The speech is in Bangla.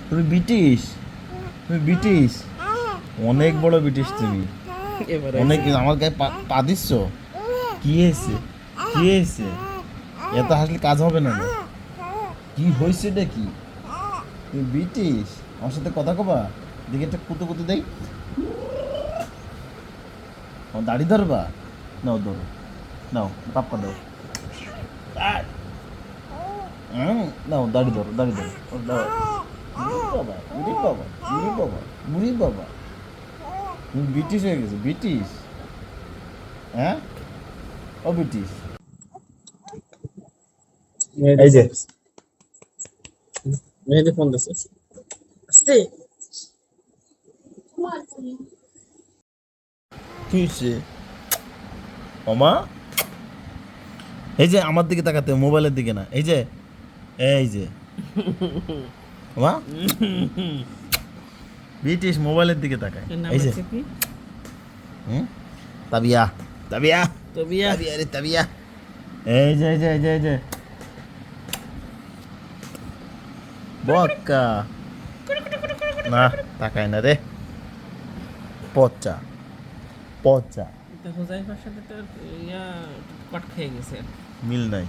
তুমি ব্রিটিশ, তুমি ব্রিটিশ, অনেক বড় ব্রিটিশ তুমি। অনেক আমার গায়ে পা দিচ্ছ। কি হয়েছে, কি হয়েছে? এত হাসলে কাজ হবে না। কি হয়েছে এটা কি? তুমি ব্রিটিশ, আমার সাথে কথা কবা? দেখি একটা কুতো কুতো দেই। আমার দাড়ি ধরবা? নাও ধরো, নাও পাপ্পা দাও। নাও দাড়ি ধরো, দাড়ি ধরো, দাও। বাবা, বুড়ি বাবা, বুড়ি বাবা, বুড়ি বাবা, তুমি ব্রিটিশ হয়ে গেছো, ব্রিটিশ। হ্যাঁ, ও ব্রিটিশ। এই যে মেহেদি ফোন দিছে আস্তে। কি হয়েছে মামা? এই যে আমার দিকে তাকাতে, মোবাইলের দিকে না। এই যে, এই যে মামা, ব্রিটিশ মোবাইলের দিকে তাকায়। এই যে হুম, তাবিয়া, তাবিয়া, তবিয়া তাবিয়া রে তাবিয়া। এই যে, এই যে, এই যে, এই যে বক্কা। না, তাকায় না রে, পচা, পচা, হুজাইফার সাথে তো ইয়া কট খেয়ে গেছে। মিল নাই।